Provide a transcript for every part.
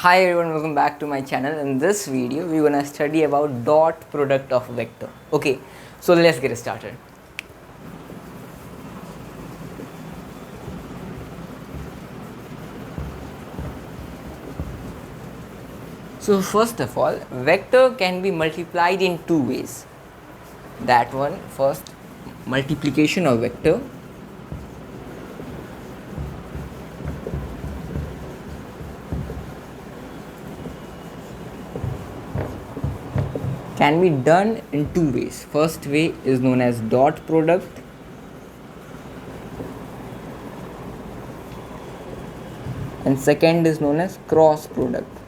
Hi everyone, welcome back to my channel. In this video we're gonna study about dot product of vector. Okay, so let's get started. So first of all, vector can be multiplied in two ways. That one, first, multiplication of vector, can be done in two ways. First way is known as dot product, and second is known as cross product.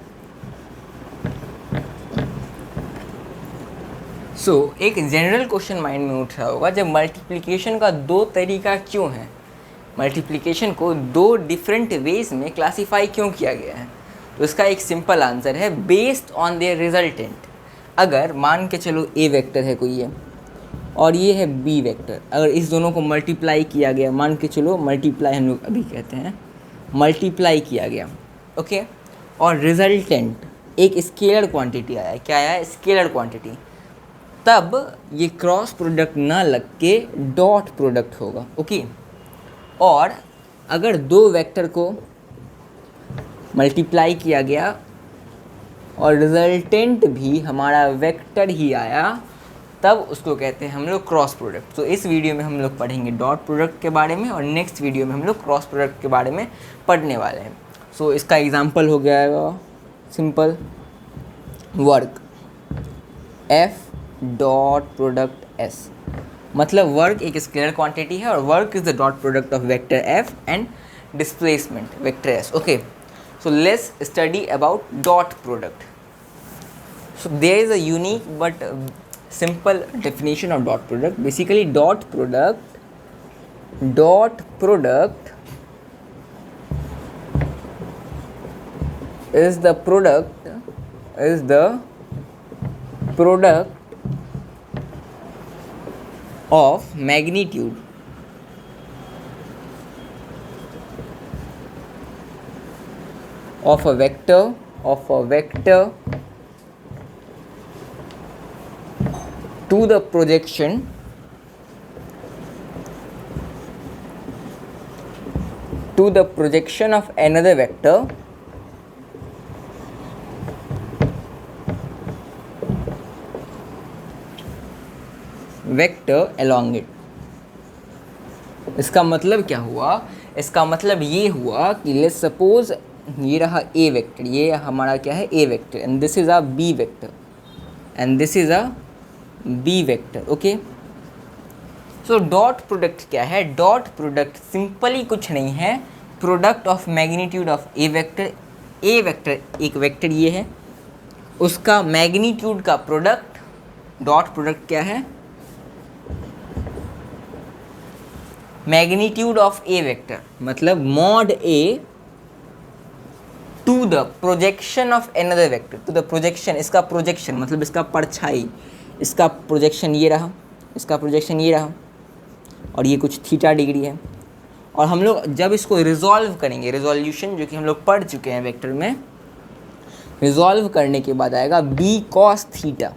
सो एक general question mind में उठ रहा होगा, जब multiplication का दो तरीका क्यों है, मल्टीप्लिकेशन को दो डिफरेंट वेज में क्लासीफाई क्यों किया गया है। तो इसका एक सिंपल आंसर है, बेस्ड ऑन देयर रिजल्टेंट। अगर मान के चलो ए वेक्टर है कोई ये और ये है बी वेक्टर, अगर इस दोनों को मल्टीप्लाई किया गया, मान के चलो मल्टीप्लाई हम लोग अभी कहते हैं, मल्टीप्लाई किया गया, ओके, और रिजल्टेंट एक स्केलर क्वांटिटी आया, क्या आया, स्केलर क्वांटिटी, तब ये क्रॉस प्रोडक्ट ना लग के डॉट प्रोडक्ट होगा, ओके। और अगर दो वेक्टर को मल्टीप्लाई किया गया और रिजल्टेंट भी हमारा वेक्टर ही आया, तब उसको कहते हैं हम लोग क्रॉस प्रोडक्ट। तो इस वीडियो में हम लोग पढ़ेंगे डॉट प्रोडक्ट के बारे में और नेक्स्ट वीडियो में हम लोग क्रॉस प्रोडक्ट के बारे में पढ़ने वाले हैं। सो इसका एग्जांपल हो गया simple, work F dot product S, मतलब वर्क एक स्केलर क्वांटिटी है और work is the dot product of vector F and displacement vector S, okay. So let's study about dot product. So there is a unique but simple definition of dot product. Basically, dot product is the product of magnitude of a vector to the projection of another vector along it. इसका मतलब क्या हुआ, इसका मतलब ये हुआ कि let's suppose ये रहा ए वेक्टर, ये हमारा क्या है, A vector, and this is a B vector and this is a B vector, okay. So dot product क्या है, डॉट प्रोडक्ट सिंपली कुछ नहीं है, product of magnitude of A vector, A vector एक वेक्टर ये है, उसका मैग्नीट्यूड का प्रोडक्ट, डॉट प्रोडक्ट क्या है, मैग्नीट्यूड ऑफ ए वेक्टर, मतलब mod a to the projection of another vector, to the projection, इसका प्रोजेक्शन मतलब इसका परछाई, इसका प्रोजेक्शन ये रहा, इसका प्रोजेक्शन ये रहा, और ये कुछ थीटा डिग्री है। और हम लोग जब इसको रिजॉल्व करेंगे, रिजोल्यूशन जो कि हम लोग पढ़ चुके हैं वेक्टर में, रिजॉल्व करने के बाद आएगा बी कॉस थीटा,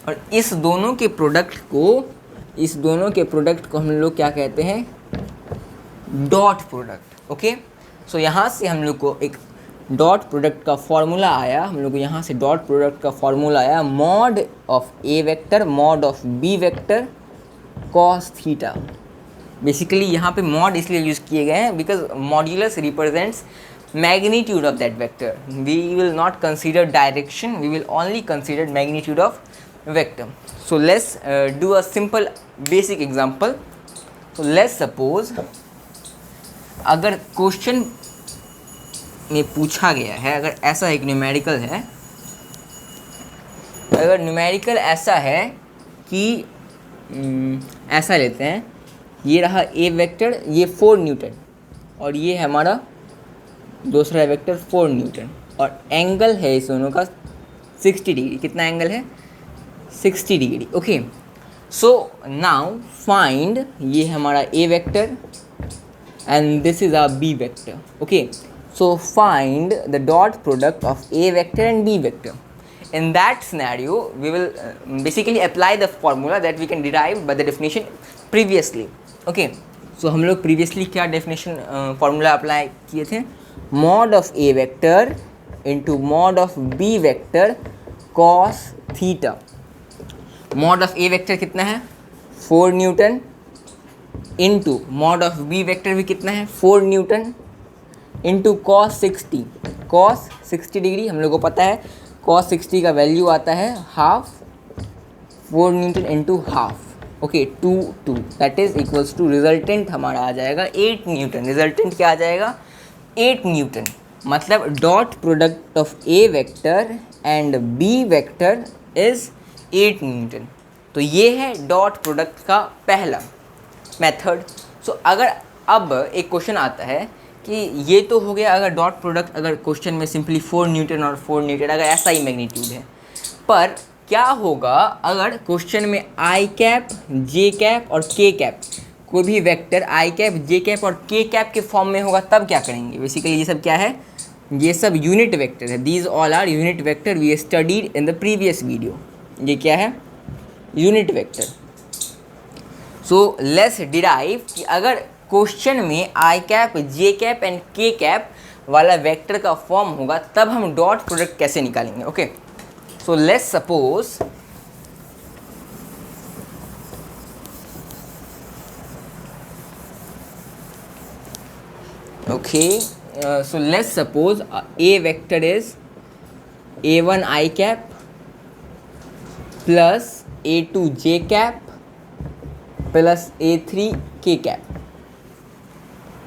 और इस दोनों के प्रोडक्ट को हम लोग क्या कहते हैं, डॉट प्रोडक्ट, ओके। सो यहाँ से हम लोग को एक डॉट प्रोडक्ट का फॉर्मूला आया, हम लोग को यहाँ से डॉट प्रोडक्ट का फॉर्मूला आया, mod of A vector mod of B vector cos theta. Basically यहाँ पे मॉड इसलिए यूज़ किए गए हैं because modulus represents magnitude of that vector, we will not consider direction, we will only consider magnitude of vector. So let's do a simple basic example. So let's suppose अगर question में पूछा गया है, अगर ऐसा एक न्यूमेरिकल है, अगर न्यूमेरिकल ऐसा है कि ऐसा लेते हैं, ये रहा ए वेक्टर, ये 4 न्यूटन और ये है हमारा दूसरा वेक्टर 4 न्यूटन, और एंगल है इस दोनों का 60 डिग्री, कितना एंगल है, 60 degree, okay. So now find, ये हमारा A vector and this is a B vector, okay. So find the dot product of A vector and B vector. In that scenario, we will basically apply the formula that we can derive by the definition previously. Okay. So हम लोग previously क्या definition formula apply किए थे? Mod of A vector into mod of B vector cos theta. Mod of A vector कितना है? 4 newton into mod of B vector भी कितना है? 4 न्यूटन इंटू कॉस 60 डिग्री हम लोग को पता है कॉस 60 का वैल्यू आता है half, 4 newton into half, okay 2 that is equals to resultant हमारा आ जाएगा 8 न्यूटन। रिजल्टेंट क्या आ जाएगा? 8 न्यूटन। मतलब dot product of A vector and B vector is 8 newton. तो ये है डॉट प्रोडक्ट का पहला मेथड। सो अगर अब एक क्वेश्चन आता है कि ये तो हो गया अगर डॉट प्रोडक्ट, अगर क्वेश्चन में सिंपली 4 न्यूटन और 4 न्यूटन अगर ऐसा ही मैग्नीट्यूड है, पर क्या होगा अगर क्वेश्चन में आई कैप, जे कैप और के कैप कोई भी वेक्टर आई कैप, जे कैप और के कैप के फॉर्म में होगा, तब क्या करेंगे? बेसिकली ये सब क्या है? ये सब यूनिट वेक्टर है। These all are unit vector we studied in the previous video. ये क्या है? Unit vector. So let's derive कि अगर क्वेश्चन में I cap, J cap and K cap वाला वेक्टर का फॉर्म होगा तब हम डॉट प्रोडक्ट कैसे निकालेंगे? Okay, so let's suppose so let's suppose a vector is a1 I cap plus a2 j cap plus a3 k cap।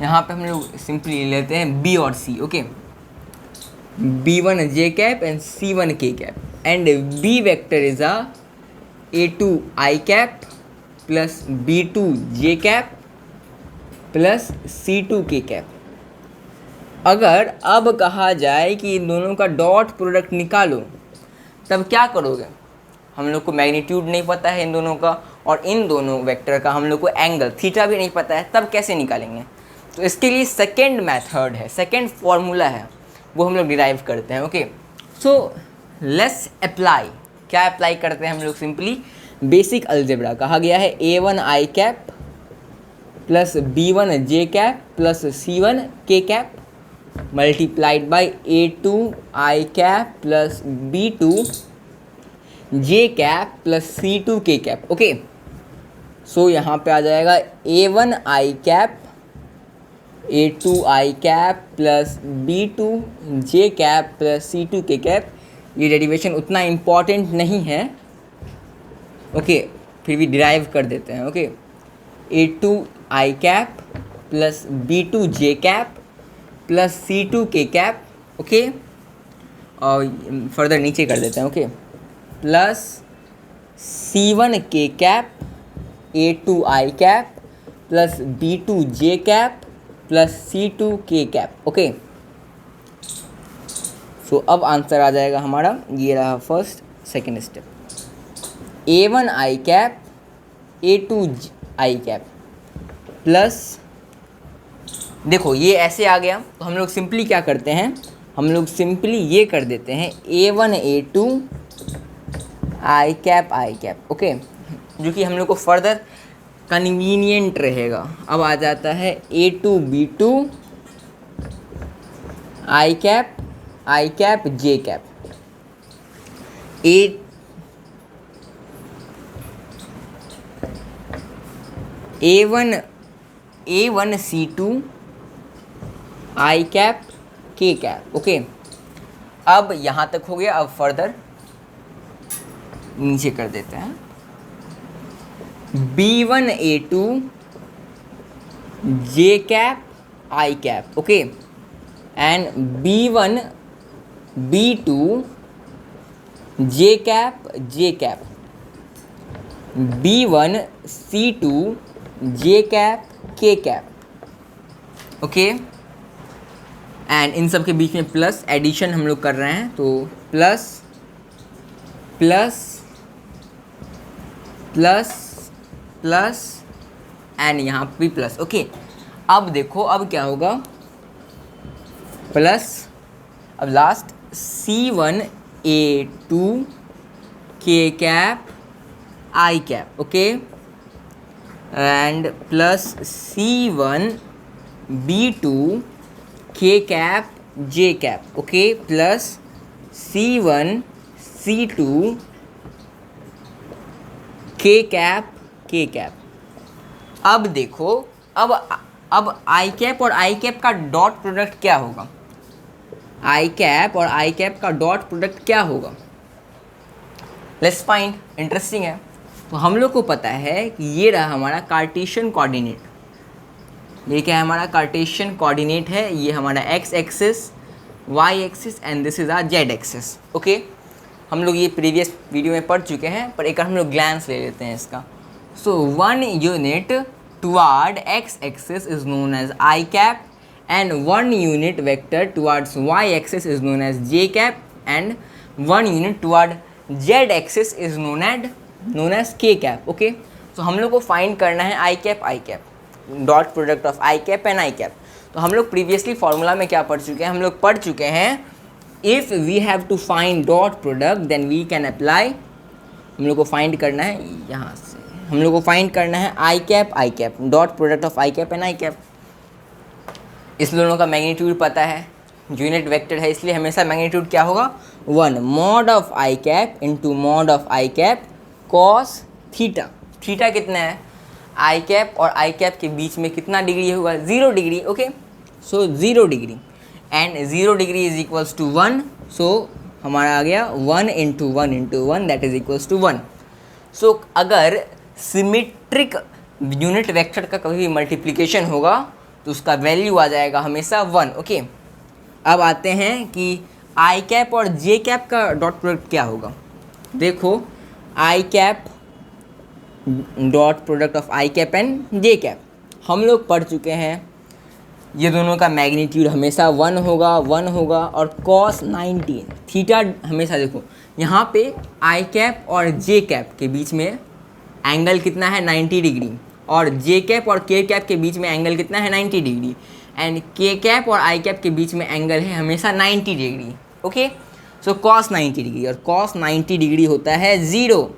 यहाँ पे हम लोग सिंपली लेते हैं b और c, okay, b1 j cap and c1 k cap and b vector is a a2 I cap plus b2 j cap plus c2 k cap। अगर अब कहा जाए कि इन दोनों का डॉट प्रोडक्ट निकालो तब क्या करोगे? हम लोग को मैग्नीट्यूड नहीं पता है इन दोनों का और इन दोनों वेक्टर का हम लोग को एंगल थीटा भी नहीं पता है, तब कैसे निकालेंगे? तो इसके लिए सेकेंड मेथड है, सेकेंड फॉर्मूला है, वो हम लोग डिराइव करते हैं। Okay, so let's apply. क्या अप्लाई करते हैं हम लोग? Simply basic algebra. कहा गया है a1 आई कैप प्लस b1 जे कैप प्लस c1 के cap multiplied by a2 I cap plus b2 J cap plus c2 के कैप। ओके, सो यहाँ पे आ जाएगा a1 आई कैप, a2 आई कैप प्लस b2 जे कैप प्लस c2 के cap. ये derivation उतना important नहीं है, ओके, फिर भी डिराइव कर देते हैं। ओके, a2 आई कैप प्लस b2 जे कैप प्लस c2 के कैप, ओके, और फर्दर नीचे कर देते हैं। ओके, प्लस c1 के कैप, a2 आई कैप प्लस b2 जे कैप प्लस c2 के कैप। ओके, सो अब आंसर आ जाएगा हमारा, ये रहा फर्स्ट। सेकेंड स्टेप a1 आई कैप, a2 आई कैप प्लस, देखो ये ऐसे आ गया तो हम लोग सिंपली क्या करते हैं? हम लोग सिंपली ये कर देते हैं a1 a2 आई कैप, ओके, जो कि हम लोग को फर्दर कन्वीनियंट रहेगा। अब आ जाता है a2 b2 आई cap J cap, a1 c2 आई कैप के कैप। ओके, अब यहाँ तक हो गया। अब फर्दर नीचे कर देते हैं b1 a2 J cap I cap, okay, and b1 b2 J cap, b1 c2 J cap के कैप, ओके, एंड इन सब के बीच में प्लस एडिशन हम लोग कर रहे हैं, तो plus plus plus plus and यहाँ भी प्लस। ओके, अब देखो अब क्या होगा? प्लस अब last C1A2 K cap I cap, okay, and plus C1B2 K cap J cap, okay, plus C1C2 K cap K cap. अब देखो, अब I कैप और I कैप का डॉट प्रोडक्ट क्या होगा? I कैप और I कैप का dot product क्या होगा? लेट्स फाइंड, इंटरेस्टिंग है। तो हम लोग को पता है कि ये रहा हमारा कार्टेशियन कोऑर्डिनेट। ये क्या है? हमारा कार्टेशियन कोऑर्डिनेट है। ये हमारा x axis, y axis and this is our z axis, okay. हम लोग ये प्रीवियस वीडियो में पढ़ चुके हैं, पर एक हम लोग ग्लैंस ले लेते हैं इसका। So 1 unit toward x axis is known as I cap and 1 unit vector towards y axis is known as j cap and 1 unit toward z axis is known as k cap, okay। तो हम लोग को find करना है I cap dot product of I cap and I cap। तो हम लोग previously formula में क्या पढ़ चुके हैं? हम लोग पढ़ चुके हैं if we have to find dot product then we can apply. हम लोग को फाइंड करना है यहाँ से, हम लोग को फाइंड करना है I cap dot product of I cap and I cap। इस दोनों का मैग्नीट्यूड पता है, यूनिट वेक्टर है, इसलिए हमेशा मैग्नीट्यूड क्या होगा? 1 mod of I cap into mod of I cap cos theta. Theta कितना है? I कैप और I कैप के बीच में कितना डिग्री होगा? 0 degree, okay. So 0 degree and 0 degree is equals to 1। So हमारा आ गया 1 into 1 into 1 that is equals to 1। So अगर सिमेट्रिक यूनिट वेक्टर का कभी भी मल्टीप्लिकेशन होगा तो उसका वैल्यू आ जाएगा हमेशा 1, ओके। अब आते हैं कि I कैप और J कैप का डॉट प्रोडक्ट क्या होगा? देखो, I cap dot product of I cap and J cap हम लोग पढ़ चुके हैं। ये दोनों का मैग्नीट्यूड हमेशा 1 होगा और कॉस 90 थीटा हमेशा, देखो यहाँ पे I कैप और J कैप के बीच में एंगल कितना है? 90 डिग्री, और J कैप और K कैप के बीच में एंगल कितना है? 90 डिग्री, एंड K कैप और I कैप के बीच में एंगल है हमेशा 90 degree, okay. So cos 90 degree और कॉस 90 डिग्री होता है 0।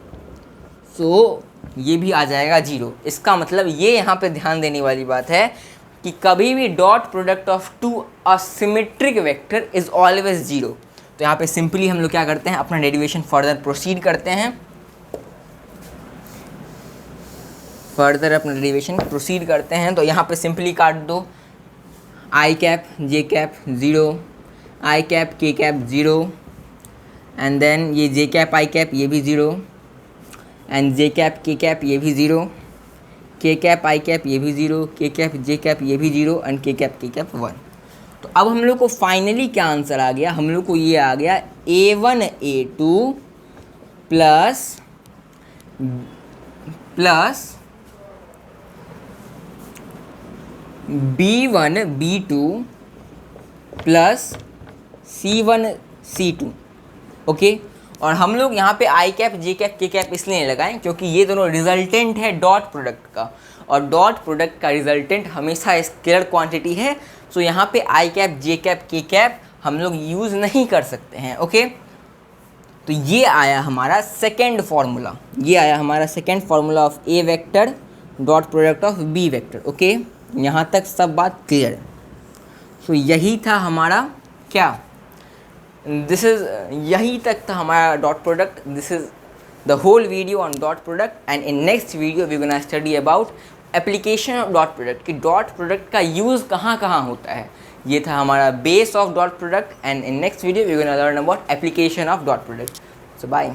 सो ये भी आ जाएगा 0। इसका मतलब ये यहाँ पे ध्यान देने वाली बात है कि कभी भी dot product of two asymmetric vector is always 0। तो यहाँ पे सिंपली हम लोग क्या करते हैं? अपना डेरिवेशन फर्दर प्रोसीड करते हैं, तो यहाँ पे सिंपली काट दो। I cap J cap 0, I cap K cap 0, and then ये J कैप I कैप ये भी 0, and J cap K cap ये भी 0, K कैप I कैप ये भी 0, K कैप J कैप ये भी 0, and K cap K cap 1। तो अब हम लोग को फाइनली क्या आंसर आ गया? हम लोग को ये आ गया A1A2 plus B1B2 plus C1C2, okay. और हम लोग यहाँ पे I cap J cap K cap इसलिए नहीं लगाएं क्योंकि ये दोनों रिजल्टेंट है डॉट प्रोडक्ट का, और डॉट प्रोडक्ट का रिजल्टेंट हमेशा स्केलर क्वांटिटी है। सो यहाँ पे I cap J cap K cap हम लोग यूज़ नहीं कर सकते हैं, ओके। तो ये आया हमारा second formula of A vector dot product of B vector, okay. यहाँ तक सब बात क्लियर है। सो यही था हमारा क्या? यही तक था हमारा dot product. This is the whole video on dot product, and in next video we gonna study about application of dot product कि डॉट प्रोडक्ट का यूज़ कहाँ कहाँ होता है। ये था हमारा base of dot product, and in next video we gonna learn about application of dot product. So bye.